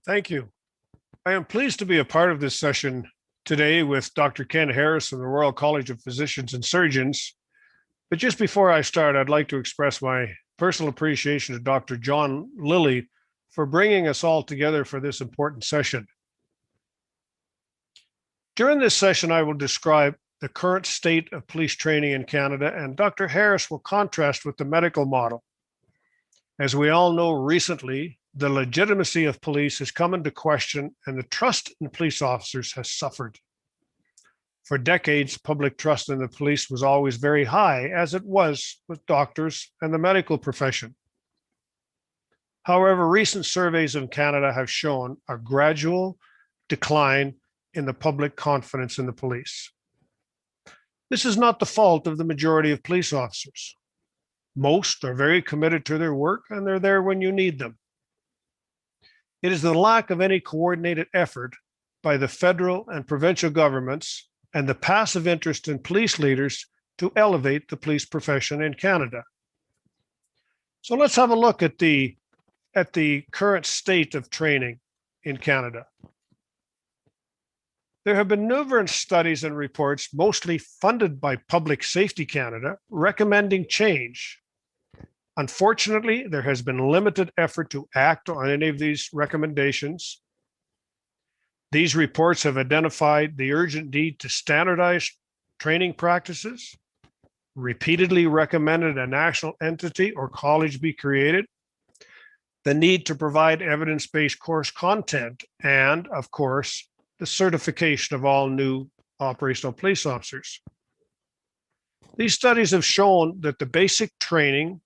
Thank you. I am pleased to be a part of this session today with Dr. Ken Harris from the Royal College of Physicians and Surgeons. But just before I start, I'd like to express my personal appreciation to Dr. John Lilly for bringing us all together for this important session. During this session, I will describe the current state of police training in Canada, and Dr. Harris will contrast with the medical model. As we all know, recently, the legitimacy of police has come into question and the trust in police officers has suffered. For decades, public trust in the police was always very high, as it was with doctors and the medical profession. However, recent surveys in Canada have shown a gradual decline in the public confidence in the police. This is not the fault of the majority of police officers. Most are very committed to their work and they're there when you need them. It is the lack of any coordinated effort by the federal and provincial governments and the passive interest in police leaders to elevate the police profession in Canada. So let's have a look at the current state of training in Canada. There have been numerous studies and reports, mostly funded by Public Safety Canada, recommending change. Unfortunately, there has been limited effort to act on any of these recommendations. These reports have identified the urgent need to standardize training practices, repeatedly recommended a national entity or college be created, the need to provide evidence-based course content, and, of course, the certification of all new operational police officers. These studies have shown that the basic training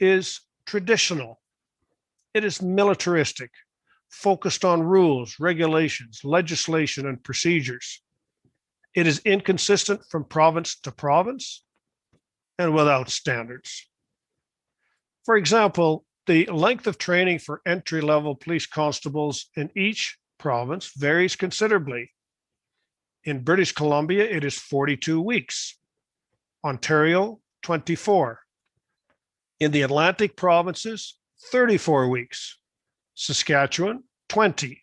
is traditional. It is militaristic, focused on rules, regulations, legislation, and procedures. It is inconsistent from province to province and without standards. For example, the length of training for entry-level police constables in each province varies considerably. In British Columbia, it is 42 weeks. Ontario, 24. In the Atlantic provinces, 34 weeks. Saskatchewan, 20.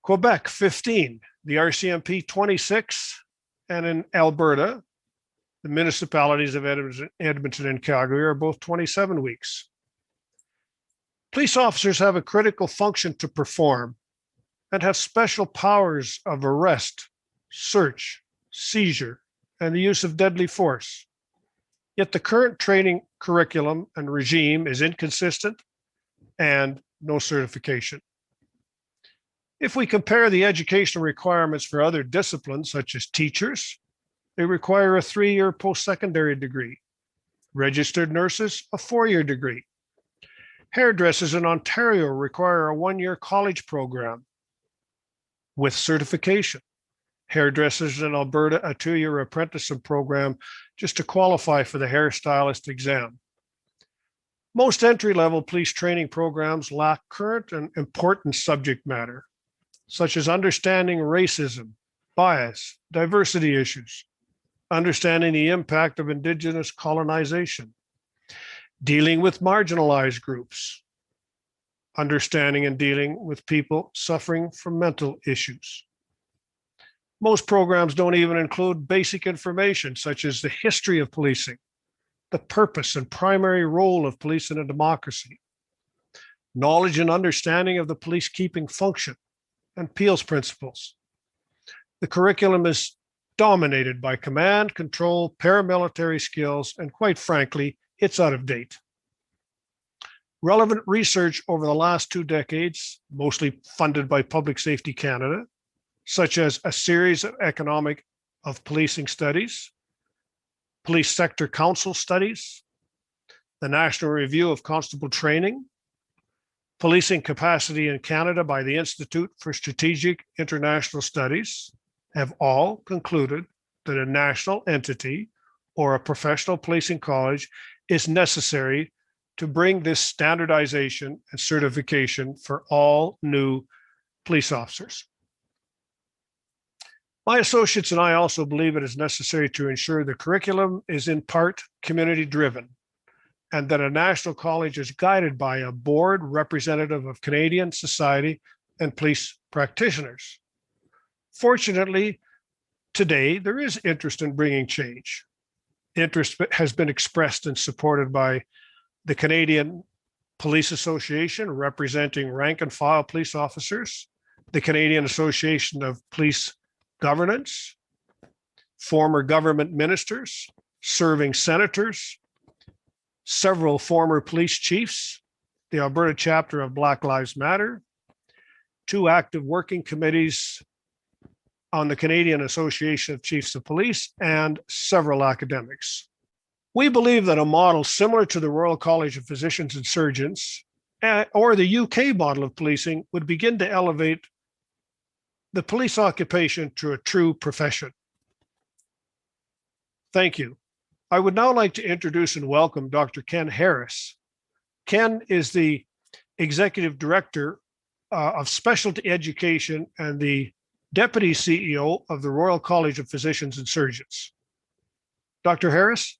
Quebec, 15. The RCMP, 26. And in Alberta, the municipalities of Edmonton and Calgary are both 27 weeks. Police officers have a critical function to perform and have special powers of arrest, search, seizure, and the use of deadly force. Yet the current training curriculum and regime is inconsistent and no certification. If we compare the educational requirements for other disciplines, such as teachers, they require a 3-year post-secondary degree. Registered nurses, a 4-year degree. Hairdressers in Ontario require a 1-year college program with certification. Hairdressers in Alberta, a 2-year apprenticeship program just to qualify for the hairstylist exam. Most entry-level police training programs lack current and important subject matter, such as understanding racism, bias, diversity issues, understanding the impact of Indigenous colonization, dealing with marginalized groups, understanding and dealing with people suffering from mental issues. Most programs don't even include basic information such as the history of policing, the purpose and primary role of police in a democracy, knowledge and understanding of the police-keeping function, and Peel's principles. The curriculum is dominated by command, control, paramilitary skills, and quite frankly, it's out of date. Relevant research over the last 2 decades, mostly funded by Public Safety Canada, such as a series of policing studies, Police Sector Council studies, the National Review of Constable Training, Policing Capacity in Canada by the Institute for Strategic International Studies, have all concluded that a national entity or a professional policing college is necessary to bring this standardization and certification for all new police officers. My associates and I also believe it is necessary to ensure the curriculum is in part community driven and that a national college is guided by a board representative of Canadian society and police practitioners. Fortunately, today there is interest in bringing change. Interest has been expressed and supported by the Canadian Police Association, representing rank and file police officers, the Canadian Association of Police Governance, former government ministers, serving senators, several former police chiefs, the Alberta chapter of Black Lives Matter, 2 active working committees on the Canadian Association of Chiefs of Police, and several academics. We believe that a model similar to the Royal College of Physicians and Surgeons or the UK model of policing would begin to elevate the police occupation to a true profession. Thank you. I would now like to introduce and welcome Dr. Ken Harris. Ken is the Executive Director of Specialty Education and the Deputy CEO of the Royal College of Physicians and Surgeons. Dr. Harris?